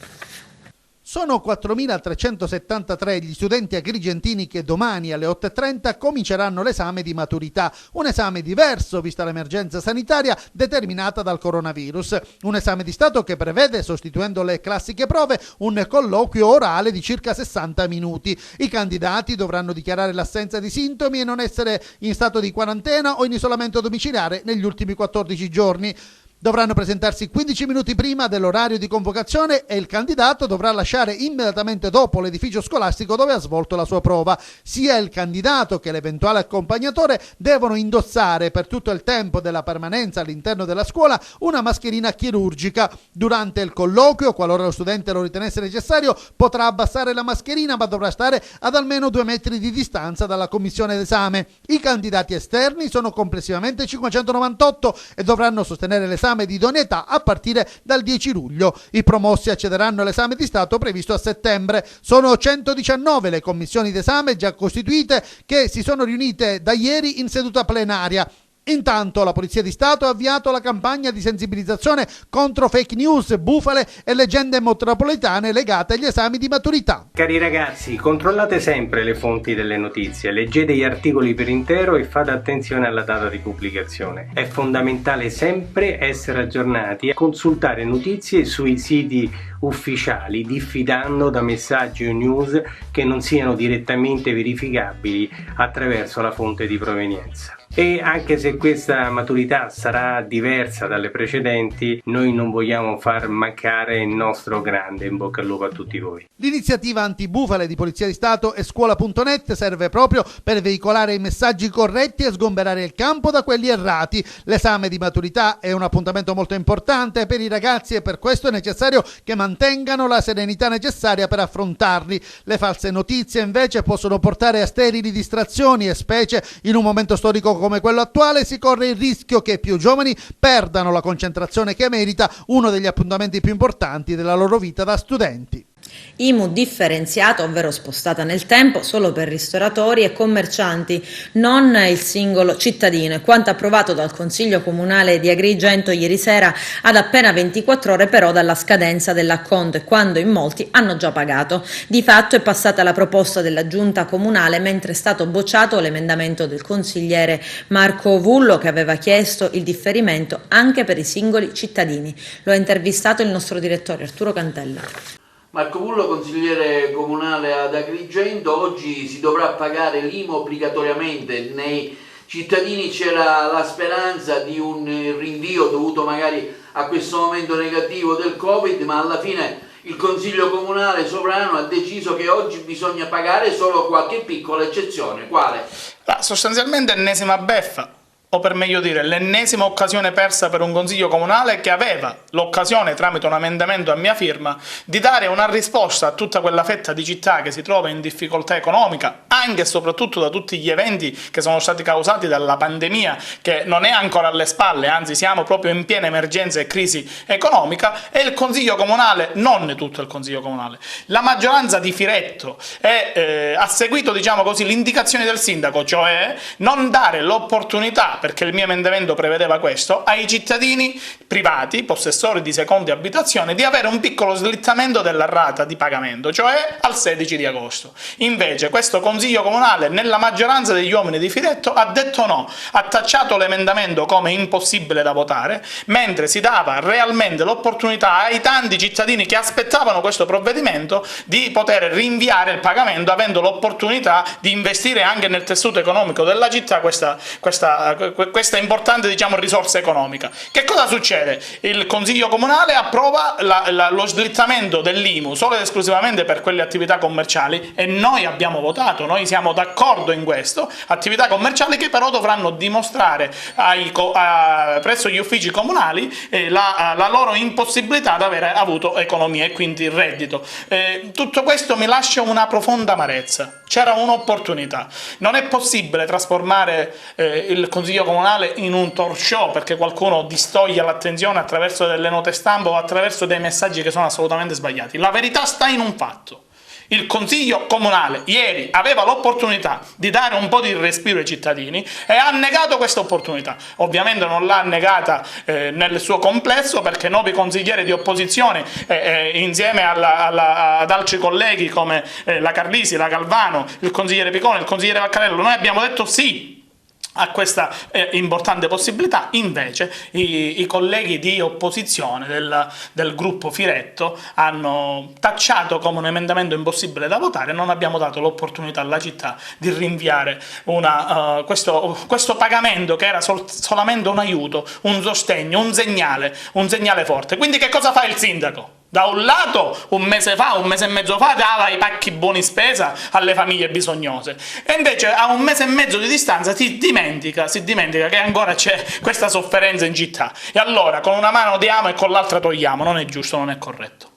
Sono 4.373 gli studenti agrigentini che domani alle 8.30 cominceranno l'esame di maturità, un esame diverso vista l'emergenza sanitaria determinata dal coronavirus, un esame di Stato che prevede, sostituendo le classiche prove, un colloquio orale di circa 60 minuti. I candidati dovranno dichiarare l'assenza di sintomi e non essere in stato di quarantena o in isolamento domiciliare negli ultimi 14 giorni. Dovranno presentarsi 15 minuti prima dell'orario di convocazione e il candidato dovrà lasciare immediatamente dopo l'edificio scolastico dove ha svolto la sua prova. Sia il candidato che l'eventuale accompagnatore devono indossare per tutto il tempo della permanenza all'interno della scuola una mascherina chirurgica. Durante il colloquio, qualora lo studente lo ritenesse necessario, potrà abbassare la mascherina, ma dovrà stare ad almeno 2 metri di distanza dalla commissione d'esame. I candidati esterni sono complessivamente 598 e dovranno sostenere l'esame di idoneità a partire dal 10 luglio. I promossi accederanno all'esame di Stato previsto a settembre. Sono 119 le commissioni d'esame già costituite che si sono riunite da ieri in seduta plenaria. Intanto la Polizia di Stato ha avviato la campagna di sensibilizzazione contro fake news, bufale e leggende metropolitane legate agli esami di maturità. Cari ragazzi, controllate sempre le fonti delle notizie, leggete gli articoli per intero e fate attenzione alla data di pubblicazione. È fondamentale sempre essere aggiornati e consultare notizie sui siti ufficiali, diffidando da messaggi o news che non siano direttamente verificabili attraverso la fonte di provenienza. E anche se questa maturità sarà diversa dalle precedenti, noi non vogliamo far mancare il nostro grande in bocca al lupo a tutti voi. L'iniziativa antibufale di Polizia di Stato e Scuola.net serve proprio per veicolare i messaggi corretti e sgomberare il campo da quelli errati. L'esame di maturità è un appuntamento molto importante per i ragazzi e per questo è necessario che mantengano la serenità necessaria per affrontarli. Le false notizie invece possono portare a sterili distrazioni e specie in un momento storico come quello attuale si corre il rischio che i più giovani perdano la concentrazione che merita uno degli appuntamenti più importanti della loro vita da studenti. IMU differenziata, ovvero spostata nel tempo, solo per ristoratori e commercianti, non il singolo cittadino, è quanto approvato dal Consiglio Comunale di Agrigento ieri sera ad appena 24 ore però dalla scadenza dell'acconto e quando in molti hanno già pagato. Di fatto è passata la proposta della Giunta Comunale mentre è stato bocciato l'emendamento del consigliere Marco Vullo che aveva chiesto il differimento anche per i singoli cittadini. Lo ha intervistato il nostro direttore Arturo Cantella. Marco Vullo, consigliere comunale ad Agrigento, oggi si dovrà pagare l'IMU obbligatoriamente. Nei cittadini c'era la speranza di un rinvio dovuto magari a questo momento negativo del Covid, ma alla fine il Consiglio Comunale sovrano ha deciso che oggi bisogna pagare solo qualche piccola eccezione. Quale? Sostanzialmente ennesima beffa. O per meglio dire, l'ennesima occasione persa per un consiglio comunale che aveva l'occasione, tramite un emendamento a mia firma, di dare una risposta a tutta quella fetta di città che si trova in difficoltà economica, anche e soprattutto da tutti gli eventi che sono stati causati dalla pandemia, che non è ancora alle spalle, anzi siamo proprio in piena emergenza e crisi economica, e il consiglio comunale, non tutto il consiglio comunale, la maggioranza di Firetto ha seguito, diciamo così, l'indicazione del sindaco, cioè non dare l'opportunità, perché il mio emendamento prevedeva questo, ai cittadini privati, possessori di seconde abitazioni, di avere un piccolo slittamento della rata di pagamento, cioè al 16 di agosto. Invece questo Consiglio Comunale, nella maggioranza degli uomini di Firetto, ha detto no, ha tacciato l'emendamento come impossibile da votare, mentre si dava realmente l'opportunità ai tanti cittadini che aspettavano questo provvedimento di poter rinviare il pagamento, avendo l'opportunità di investire anche nel tessuto economico della città questa importante, diciamo, risorsa economica. Che cosa succede? Il Consiglio Comunale approva lo slittamento dell'IMU solo ed esclusivamente per quelle attività commerciali e noi abbiamo votato, noi siamo d'accordo in questo, attività commerciali che però dovranno dimostrare presso gli uffici comunali la loro impossibilità di aver avuto economia e quindi reddito. Tutto questo mi lascia una profonda amarezza. C'era un'opportunità. Non è possibile trasformare il Consiglio Comunale in un talk show perché qualcuno distoglie l'attenzione attraverso delle note stampa o attraverso dei messaggi che sono assolutamente sbagliati. La verità sta in un fatto. Il Consiglio Comunale ieri aveva l'opportunità di dare un po' di respiro ai cittadini e ha negato questa opportunità. Ovviamente non l'ha negata nel suo complesso, perché noi consiglieri di opposizione insieme ad altri colleghi come la Carlisi, la Galvano, il consigliere Picone, il consigliere Vaccarello, noi abbiamo detto sì a questa importante possibilità. Invece i colleghi di opposizione del gruppo Firetto hanno tacciato come un emendamento impossibile da votare. Non abbiamo dato l'opportunità alla città di rinviare questo pagamento che era solamente un aiuto, un sostegno, un segnale forte. Quindi che cosa fa il sindaco? Da un lato, un mese e mezzo fa, dava i pacchi buoni spesa alle famiglie bisognose, e invece a un mese e mezzo di distanza si dimentica che ancora c'è questa sofferenza in città. E allora, con una mano diamo e con l'altra togliamo. Non è giusto, non è corretto.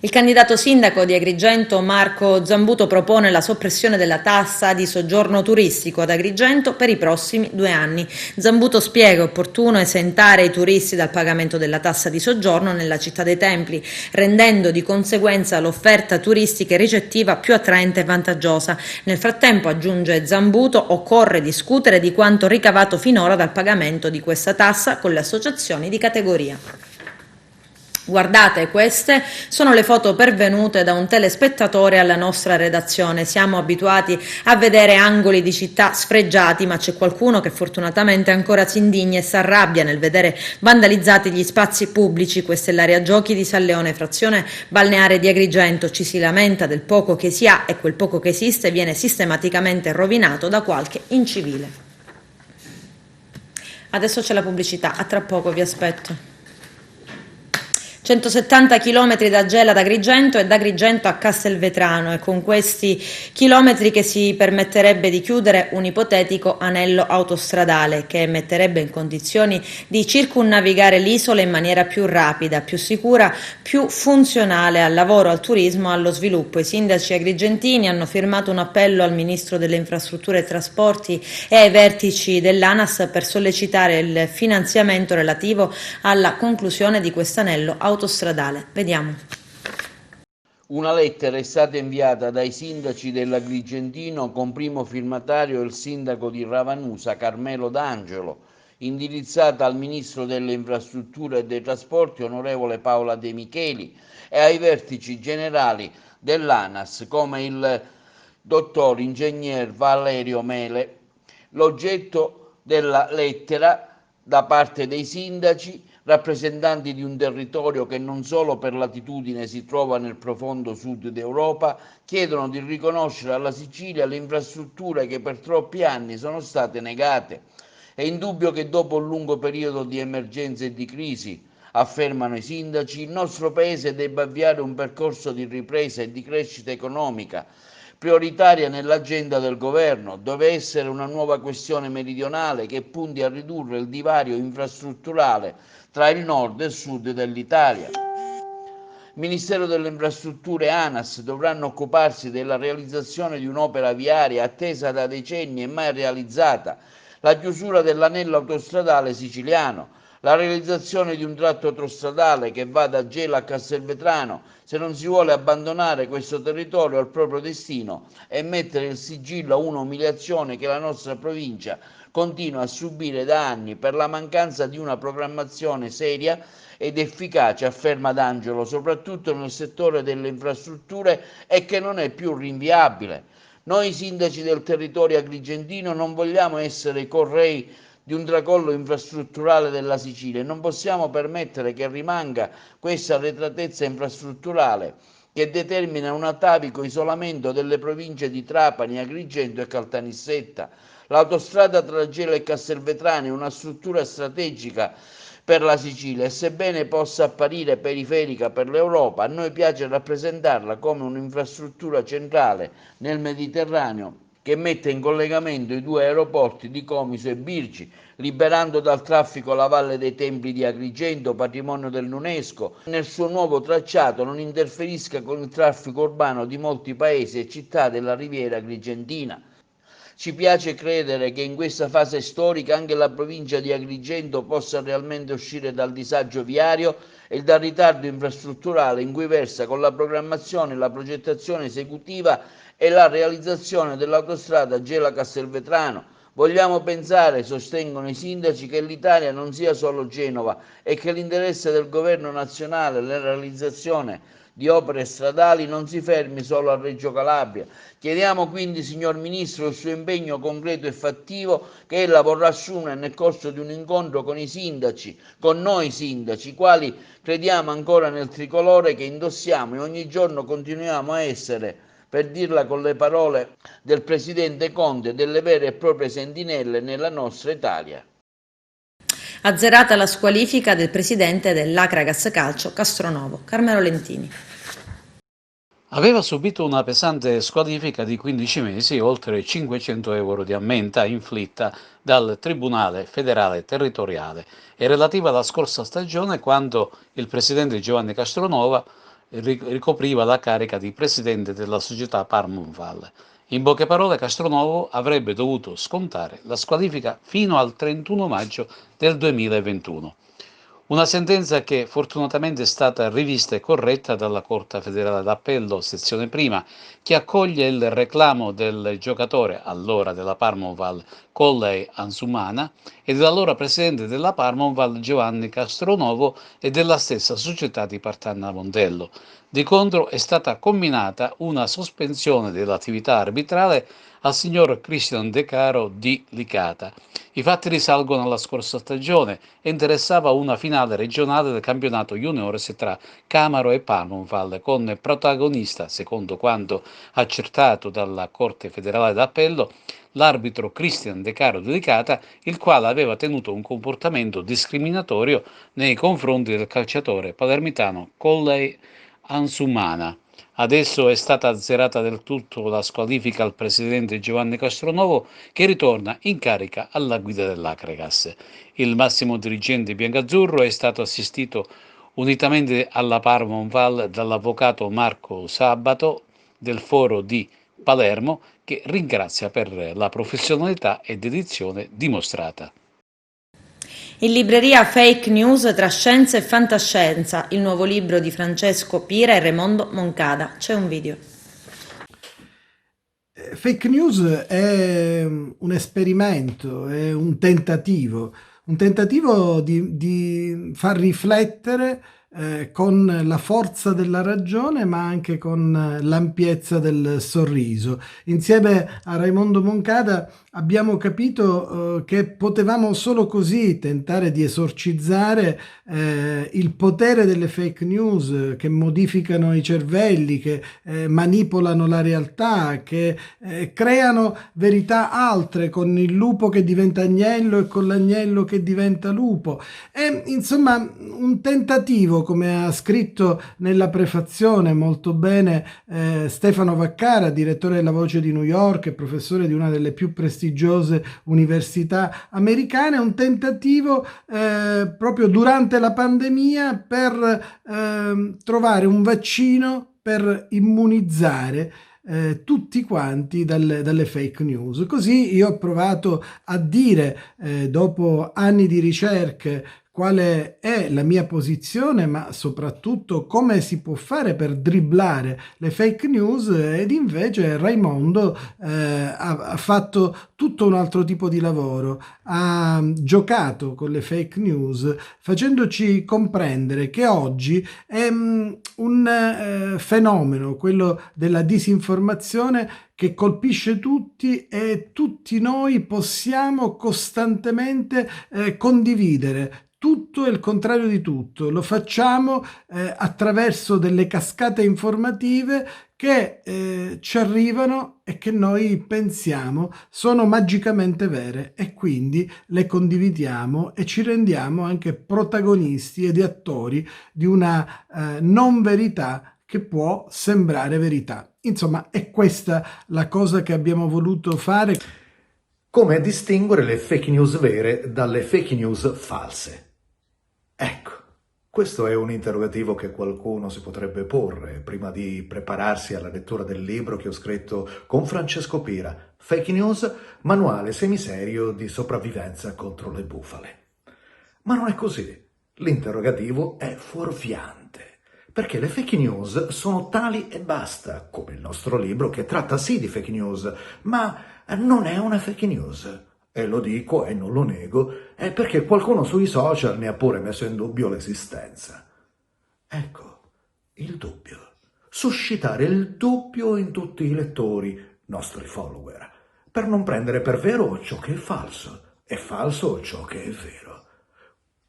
Il candidato sindaco di Agrigento Marco Zambuto propone la soppressione della tassa di soggiorno turistico ad Agrigento per i prossimi 2 anni. Zambuto spiega opportuno esentare i turisti dal pagamento della tassa di soggiorno nella città dei templi, rendendo di conseguenza l'offerta turistica e ricettiva più attraente e vantaggiosa. Nel frattempo, aggiunge Zambuto, occorre discutere di quanto ricavato finora dal pagamento di questa tassa con le associazioni di categoria. Guardate, queste sono le foto pervenute da un telespettatore alla nostra redazione. Siamo abituati a vedere angoli di città sfregiati, ma c'è qualcuno che fortunatamente ancora si indigna e si arrabbia nel vedere vandalizzati gli spazi pubblici. Questa è l'area giochi di San Leone, frazione balneare di Agrigento. Ci si lamenta del poco che si ha e quel poco che esiste viene sistematicamente rovinato da qualche incivile. Adesso c'è la pubblicità, a tra poco, vi aspetto. 170 chilometri da Gela ad Agrigento e da Agrigento a Castelvetrano, e con questi chilometri che si permetterebbe di chiudere un ipotetico anello autostradale che metterebbe in condizioni di circunnavigare l'isola in maniera più rapida, più sicura, più funzionale al lavoro, al turismo, allo sviluppo. I sindaci agrigentini hanno firmato un appello al Ministro delle Infrastrutture e Trasporti e ai vertici dell'ANAS per sollecitare il finanziamento relativo alla conclusione di quest'anello autostradale. Vediamo. Una lettera è stata inviata dai sindaci dell'Agrigentino con primo firmatario il sindaco di Ravanusa, Carmelo D'Angelo, indirizzata al Ministro delle Infrastrutture e dei Trasporti, onorevole Paola De Micheli, e ai vertici generali dell'ANAS come il dottor ingegner Valerio Mele. L'oggetto della lettera da parte dei sindaci, rappresentanti di un territorio che non solo per latitudine si trova nel profondo sud d'Europa, chiedono di riconoscere alla Sicilia le infrastrutture che per troppi anni sono state negate. È indubbio che dopo un lungo periodo di emergenza e di crisi, affermano i sindaci, il nostro Paese debba avviare un percorso di ripresa e di crescita economica, prioritaria nell'agenda del governo. Deve essere una nuova questione meridionale che punti a ridurre il divario infrastrutturale tra il nord e il sud dell'Italia. Ministero delle Infrastrutture e ANAS dovranno occuparsi della realizzazione di un'opera viaria attesa da decenni e mai realizzata, la chiusura dell'anello autostradale siciliano, la realizzazione di un tratto autostradale che va da Gela a Castelvetrano, se non si vuole abbandonare questo territorio al proprio destino e mettere il sigillo a un'umiliazione che la nostra provincia continua a subire da anni per la mancanza di una programmazione seria ed efficace, afferma D'Angelo, soprattutto nel settore delle infrastrutture, e che non è più rinviabile. Noi sindaci del territorio agrigentino non vogliamo essere i correi di un tracollo infrastrutturale della Sicilia e non possiamo permettere che rimanga questa arretratezza infrastrutturale che determina un atavico isolamento delle province di Trapani, Agrigento e Caltanissetta. L'autostrada tra Gela e Castelvetrano è una struttura strategica per la Sicilia e sebbene possa apparire periferica per l'Europa, a noi piace rappresentarla come un'infrastruttura centrale nel Mediterraneo che mette in collegamento i 2 aeroporti di Comiso e Birgi, liberando dal traffico la Valle dei Templi di Agrigento, patrimonio dell'UNESCO. Nel suo nuovo tracciato non interferisca con il traffico urbano di molti paesi e città della riviera agrigentina. Ci piace credere che in questa fase storica anche la provincia di Agrigento possa realmente uscire dal disagio viario e dal ritardo infrastrutturale in cui versa con la programmazione, la progettazione esecutiva e la realizzazione dell'autostrada Gela-Castelvetrano, Vogliamo pensare, sostengono i sindaci, che l'Italia non sia solo Genova e che l'interesse del governo nazionale nella realizzazione di opere stradali non si fermi solo a Reggio Calabria. Chiediamo quindi, signor Ministro, il suo impegno concreto e fattivo che ella vorrà assumere nel corso di un incontro con i sindaci, con noi sindaci, quali crediamo ancora nel tricolore che indossiamo e ogni giorno continuiamo a essere, per dirla con le parole del Presidente Conte, delle vere e proprie sentinelle nella nostra Italia. Azzerata la squalifica del presidente dell'Acragas Calcio Castronovo, Carmelo Lentini. Aveva subito una pesante squalifica di 15 mesi e oltre 500 euro di ammenda inflitta dal Tribunale Federale Territoriale e relativa alla scorsa stagione, quando il presidente Giovanni Castronova ricopriva la carica di presidente della società Parmonval. In poche parole, Castronovo avrebbe dovuto scontare la squalifica fino al 31 maggio del 2021. Una sentenza che fortunatamente è stata rivista e corretta dalla Corte Federale d'Appello, sezione prima, che accoglie il reclamo del giocatore, allora della Parmonval, Colley Ansumana, e dell'allora presidente della Parmonval, Giovanni Castronovo, e della stessa società di Partanna Mondello. Di contro è stata comminata una sospensione dell'attività arbitrale al signor Christian De Caro di Licata. I fatti risalgono alla scorsa stagione e interessava una finale regionale del campionato juniores tra Camaro e Parmonval, con protagonista, secondo quanto accertato dalla Corte Federale d'Appello, l'arbitro Christian De Caro di Licata, il quale aveva tenuto un comportamento discriminatorio nei confronti del calciatore palermitano Colley Ansumana. Adesso è stata azzerata del tutto la squalifica al presidente Giovanni Castronovo, che ritorna in carica alla guida dell'Acragas. Il massimo dirigente biancazzurro è stato assistito unitamente alla Parmonval dall'avvocato Marco Sabato del Foro di Palermo, che ringrazia per la professionalità e dedizione dimostrata. In libreria Fake News tra scienza e fantascienza, il nuovo libro di Francesco Pira e Raimondo Moncada. C'è un video. Fake news è un esperimento, è un tentativo di far riflettere con la forza della ragione, ma anche con l'ampiezza del sorriso. Insieme a Raimondo Moncada abbiamo capito che potevamo solo così tentare di esorcizzare il potere delle fake news che modificano i cervelli, che manipolano la realtà, che creano verità altre, con il lupo che diventa agnello e con l'agnello che diventa lupo. È insomma un tentativo, come ha scritto nella prefazione molto bene Stefano Vaccara, direttore della Voce di New York e professore di una delle più prestigiose università americane, un tentativo proprio durante la pandemia per trovare un vaccino per immunizzare tutti quanti dalle fake news. Così io ho provato a dire, dopo anni di ricerche, quale è la mia posizione, ma soprattutto come si può fare per dribblare le fake news, ed invece Raimondo ha fatto tutto un altro tipo di lavoro, ha giocato con le fake news facendoci comprendere che oggi è un fenomeno, quello della disinformazione, che colpisce tutti e tutti noi possiamo costantemente condividere tutto e il contrario di tutto. Lo facciamo attraverso delle cascate informative che ci arrivano e che noi pensiamo sono magicamente vere, e quindi le condividiamo e ci rendiamo anche protagonisti ed attori di una non verità che può sembrare verità. Insomma, è questa la cosa che abbiamo voluto fare. Come distinguere le fake news vere dalle fake news false? Ecco, questo è un interrogativo che qualcuno si potrebbe porre prima di prepararsi alla lettura del libro che ho scritto con Francesco Pira, Fake News, manuale semiserio di sopravvivenza contro le bufale. Ma non è così. L'interrogativo è fuorviante, perché le fake news sono tali e basta, come il nostro libro che tratta sì di fake news, ma non è una fake news. E lo dico e non lo nego, è perché qualcuno sui social ne ha pure messo in dubbio l'esistenza. Ecco, il dubbio. Suscitare il dubbio in tutti i lettori, nostri follower, per non prendere per vero ciò che è falso e falso ciò che è vero.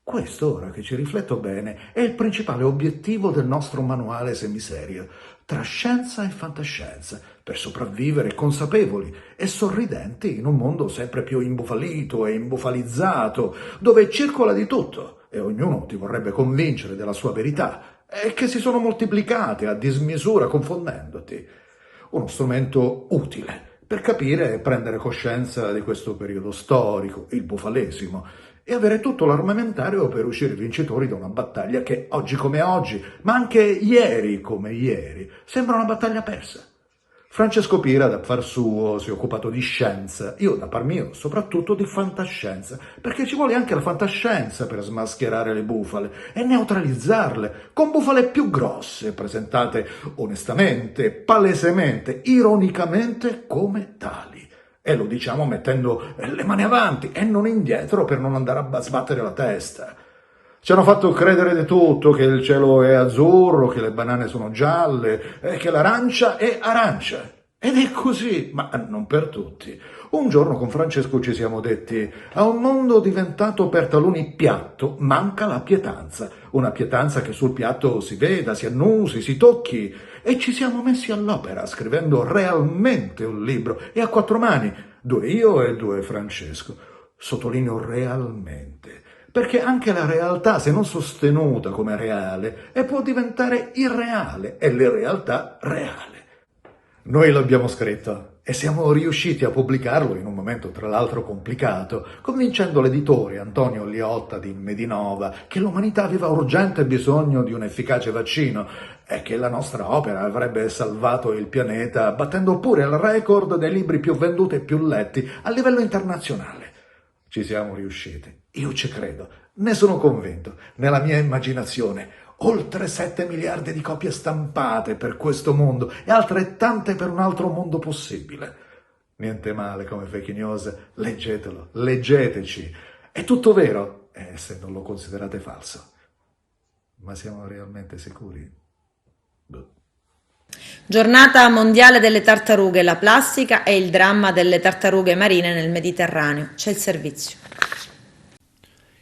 Questo, ora che ci rifletto bene, è il principale obiettivo del nostro manuale semiserio, tra scienza e fantascienza, per sopravvivere consapevoli e sorridenti in un mondo sempre più imbufalito e imbufalizzato, dove circola di tutto e ognuno ti vorrebbe convincere della sua verità, e che si sono moltiplicate a dismisura confondendoti. Uno strumento utile per capire e prendere coscienza di questo periodo storico, il bufalesimo, e avere tutto l'armamentario per uscire vincitori da una battaglia che oggi come oggi, ma anche ieri come ieri, sembra una battaglia persa. Francesco Pira, da par suo, si è occupato di scienza, io da par mio soprattutto di fantascienza, perché ci vuole anche la fantascienza per smascherare le bufale e neutralizzarle con bufale più grosse, presentate onestamente, palesemente, ironicamente come tali. E lo diciamo mettendo le mani avanti e non indietro per non andare a sbattere la testa. Ci hanno fatto credere di tutto, che il cielo è azzurro, che le banane sono gialle, che l'arancia è arancia. Ed è così, ma non per tutti. Un giorno con Francesco ci siamo detti: a un mondo diventato per taluni piatto manca la pietanza. Una pietanza che sul piatto si veda, si annusi, si tocchi. E ci siamo messi all'opera, scrivendo realmente un libro, e a 4 mani, 2 io e 2 Francesco. Sottolineo realmente. Perché anche la realtà, se non sostenuta come reale, può diventare irreale e l'irrealtà reale. Noi l'abbiamo scritto e siamo riusciti a pubblicarlo in un momento tra l'altro complicato, convincendo l'editore Antonio Liotta di Medinova che l'umanità aveva urgente bisogno di un efficace vaccino e che la nostra opera avrebbe salvato il pianeta, battendo pure il record dei libri più venduti e più letti a livello internazionale. Ci siamo riusciti. Io ci credo, ne sono convinto, nella mia immaginazione. Oltre 7 miliardi di copie stampate per questo mondo e altrettante per un altro mondo possibile. Niente male come fake news, leggetelo, leggeteci. È tutto vero, se non lo considerate falso. Ma siamo realmente sicuri? Giornata mondiale delle tartarughe, la plastica e il dramma delle tartarughe marine nel Mediterraneo. C'è il servizio.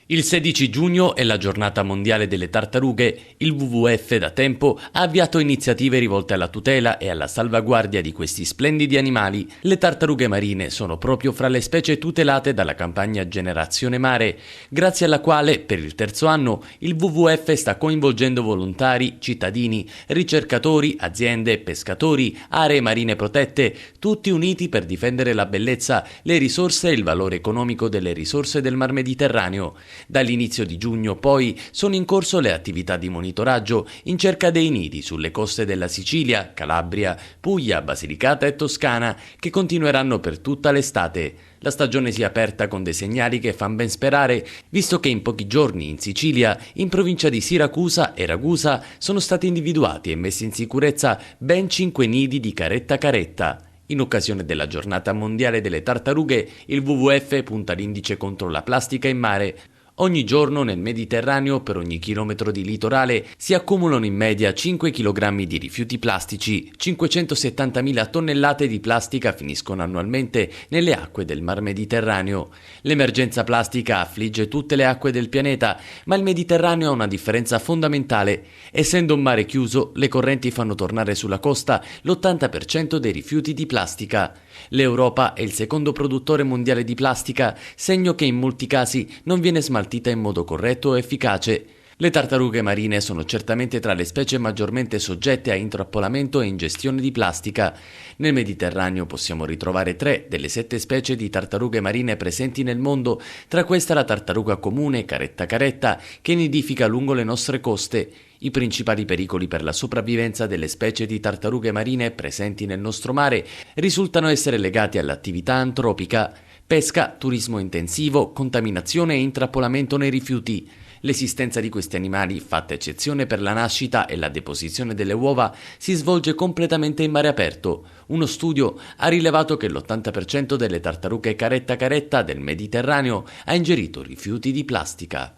Il 16 giugno è la giornata mondiale delle tartarughe. Il WWF da tempo ha avviato iniziative rivolte alla tutela e alla salvaguardia di questi splendidi animali. Le tartarughe marine sono proprio fra le specie tutelate dalla campagna Generazione Mare, grazie alla quale per il 3° anno il WWF sta coinvolgendo volontari, cittadini, ricercatori, aziende, pescatori, aree marine protette, tutti uniti per difendere la bellezza, le risorse e il valore economico delle risorse del Mar Mediterraneo. Dall'inizio di giugno poi sono in corso le attività di monitoraggio in cerca dei nidi sulle coste della Sicilia, Calabria, Puglia, Basilicata e Toscana, che continueranno per tutta l'estate. La stagione si è aperta con dei segnali che fanno ben sperare, visto che in pochi giorni in Sicilia, in provincia di Siracusa e Ragusa, sono stati individuati e messi in sicurezza ben 5 nidi di caretta caretta. In occasione della giornata mondiale delle tartarughe, il WWF punta l'indice contro la plastica in mare. Ogni giorno nel Mediterraneo, per ogni chilometro di litorale, si accumulano in media 5 kg di rifiuti plastici. 570.000 tonnellate di plastica finiscono annualmente nelle acque del Mar Mediterraneo. L'emergenza plastica affligge tutte le acque del pianeta, ma il Mediterraneo ha una differenza fondamentale. Essendo un mare chiuso, le correnti fanno tornare sulla costa l'80% dei rifiuti di plastica. L'Europa è il secondo produttore mondiale di plastica, segno che in molti casi non viene smaltita in modo corretto e efficace. Le tartarughe marine sono certamente tra le specie maggiormente soggette a intrappolamento e ingestione di plastica. Nel Mediterraneo possiamo ritrovare 3 delle 7 specie di tartarughe marine presenti nel mondo, tra queste la tartaruga comune caretta caretta, che nidifica lungo le nostre coste. I principali pericoli per la sopravvivenza delle specie di tartarughe marine presenti nel nostro mare risultano essere legati all'attività antropica: pesca, turismo intensivo, contaminazione e intrappolamento nei rifiuti. L'esistenza di questi animali, fatta eccezione per la nascita e la deposizione delle uova, si svolge completamente in mare aperto. Uno studio ha rilevato che l'80% delle tartarughe caretta del Mediterraneo ha ingerito rifiuti di plastica.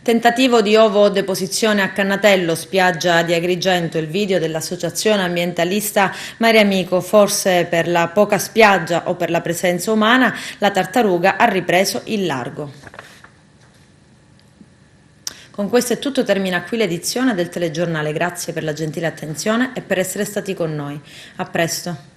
Tentativo di ovo deposizione a Cannatello, spiaggia di Agrigento. Il video dell'associazione ambientalista Mare Amico. Forse per la poca spiaggia o per la presenza umana, la tartaruga ha ripreso il largo. Con questo è tutto, termina qui l'edizione del telegiornale. Grazie per la gentile attenzione e per essere stati con noi. A presto.